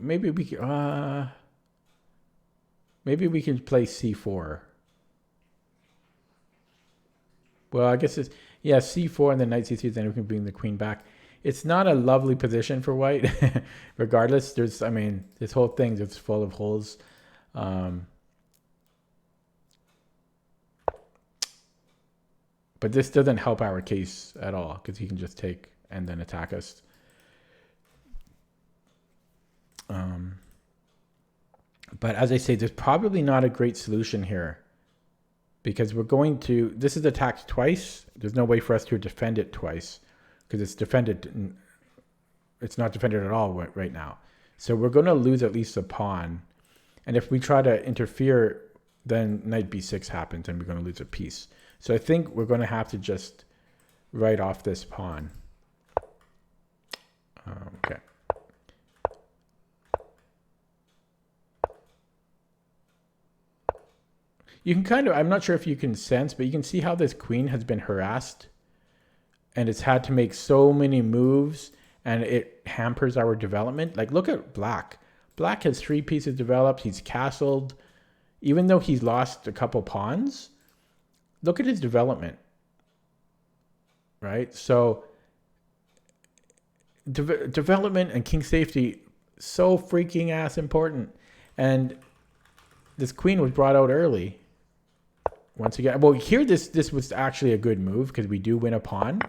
maybe we can play c4. Well, I guess it's c4 and then knight c3. Then we can bring the queen back. It's not a lovely position for white. Regardless, this whole thing is full of holes. But this doesn't help our case at all, because he can just take and then attack us. But as I say, there's probably not a great solution here, because this is attacked twice. There's no way for us to defend it twice, because it's it's not defended at all right now. So we're going to lose at least a pawn. And if we try to interfere, then knight b6 happens and we're going to lose a piece. So I think we're going to have to just write off this pawn. Okay. You can kind of, I'm not sure if you can sense, but you can see how this queen has been harassed and it's had to make so many moves and it hampers our development. Like, look at Black. Black has 3 pieces developed. He's castled. Even though he's lost a couple pawns, look at his development, right? So development and king safety, so freaking ass important. And this queen was brought out early. Once again, well, here this was actually a good move because we do win a pawn.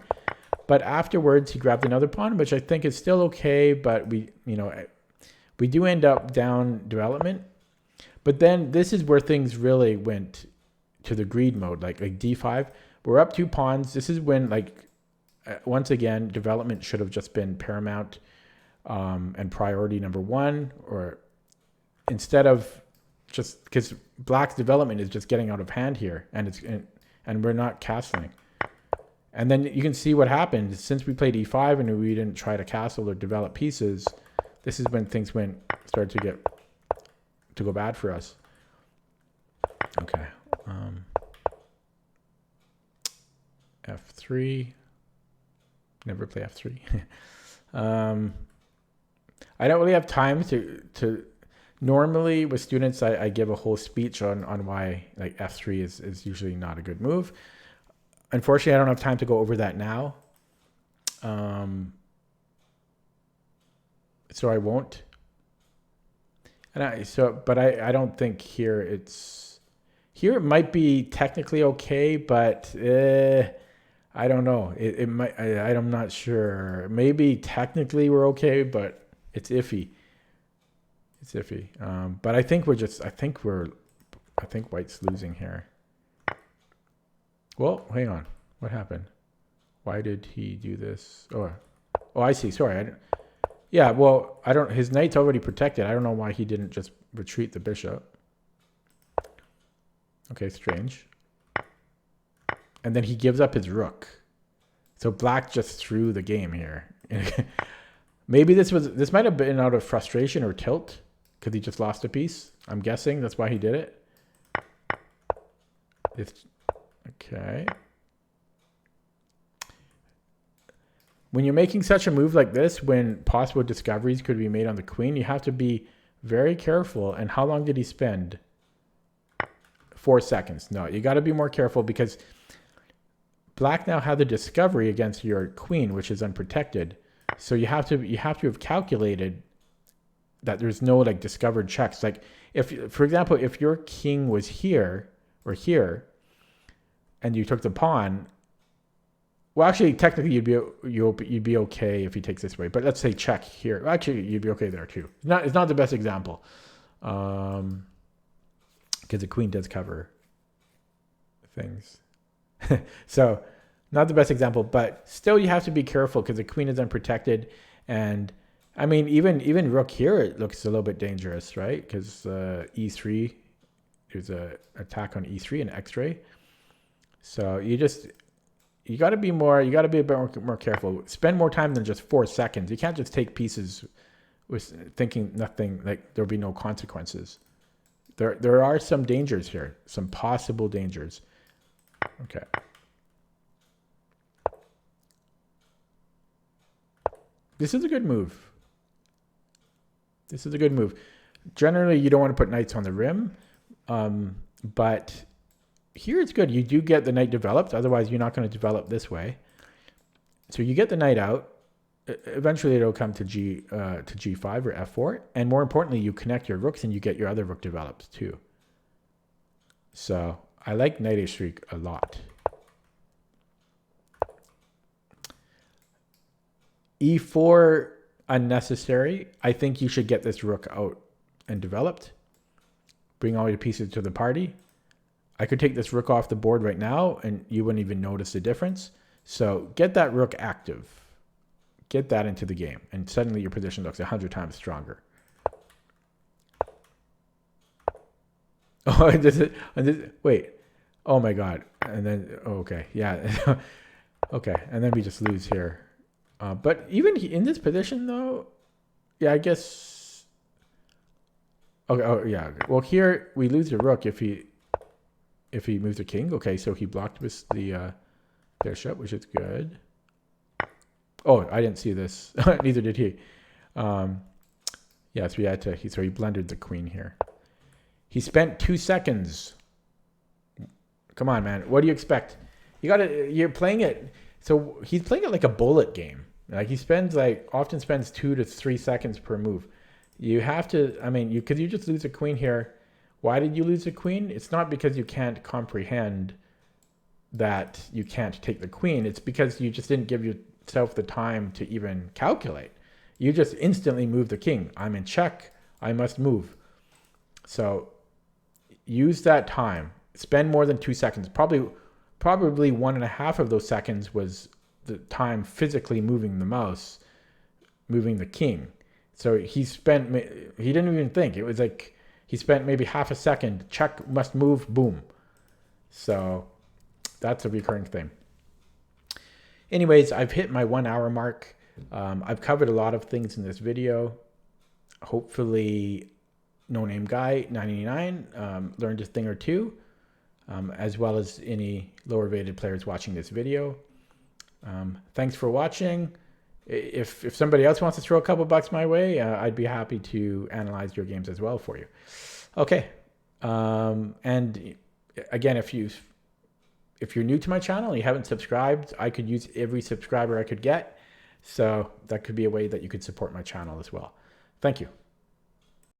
But afterwards, he grabbed another pawn, which I think is still okay. But we do end up down development. But then this is where things really went to the greed mode, like d5. We're up 2 pawns. This is when, like, once again, development should have just been paramount and priority number 1, or instead of just because Black's development is just getting out of hand here, and we're not castling. And then you can see what happened since we played e5 and we didn't try to castle or develop pieces. This is when things started to go bad for us. Okay. F3. Never play F3. I don't really have time to normally with students, I give a whole speech on why like F3 is usually not a good move. Unfortunately, I don't have time to go over that now. So I won't. And I don't think here it might be technically okay, but I don't know. It might. I'm not sure. Maybe technically we're okay, but it's iffy. It's iffy. But I think I think White's losing here. Well, hang on. What happened? Why did he do this? Oh, I see. Sorry. Yeah, well, his knight's already protected. I don't know why he didn't just retreat the bishop. Okay, strange. And then he gives up his rook. So Black just threw the game here. Maybe this might have been out of frustration or tilt because he just lost a piece. I'm guessing that's why he did it. Okay. When you're making such a move like this, when possible discoveries could be made on the queen, you have to be very careful. And how long did he spend? 4 seconds. No, you got to be more careful because Black now had the discovery against your queen, which is unprotected. So you have to have calculated that there's no like discovered checks. Like if, for example, if your king was here or here, and you took the pawn, well, actually, technically, you'd be okay if he takes this way. But let's say check here. Actually, you'd be okay there too. It's not the best example, because the queen does cover things. So, not the best example, but still, you have to be careful because the queen is unprotected. And I mean, even rook here, it looks a little bit dangerous, right? Because e3, there's a attack on e3 and x-ray. So you got to be a bit more careful. Spend more time than just 4 seconds. You can't just take pieces with thinking nothing, like there'll be no consequences. There are some dangers here, some possible dangers. Okay. This is a good move. Generally, you don't want to put knights on the rim, but here it's good. You do get the knight developed. Otherwise, you're not going to develop this way. So you get the knight out. Eventually, it'll come to G5 or F4. And more importantly, you connect your rooks and you get your other rook developed too. So I like knight h3 a lot. E4, unnecessary. I think you should get this rook out and developed. Bring all your pieces to the party. I could take this rook off the board right now and you wouldn't even notice the difference. So get that rook active. get that into the game, and suddenly your position looks 100 times stronger. Oh, wait. Oh my God. And then, okay, yeah. Okay, and then we just lose here. But even in this position, though, yeah, I guess. Okay, oh yeah. Well, here we lose the rook if he moves the king. Okay, so he blocked with the bishop, which is good. Oh, I didn't see this. Neither did he. Yeah, so we had to. So he blundered the queen here. He spent 2 seconds. Come on, man. What do you expect? You're playing it. So he's playing it like a bullet game. Like he often spends 2 to 3 seconds per move. You have to, I mean, because you just lose a queen here. Why did you lose a queen? It's not because you can't comprehend that you can't take the queen. It's because you just didn't give yourself the time to even calculate. You just instantly move the king. I'm in check. I must move. So use that time. Spend more than 2 seconds. Probably 1.5 of those seconds was the time physically moving the mouse, moving the king. So he didn't even think. It was like he spent maybe half a second. Check, must move, boom. So that's a recurring thing. Anyways, I've hit my 1 hour mark. I've covered a lot of things in this video. Hopefully, nonameguy99 learned a thing or two, as well as any lower rated players watching this video. Thanks for watching. If somebody else wants to throw a couple bucks my way, I'd be happy to analyze your games as well for you. Okay. And again, if you're new to my channel and you haven't subscribed, I could use every subscriber I could get. So that could be a way that you could support my channel as well. Thank you.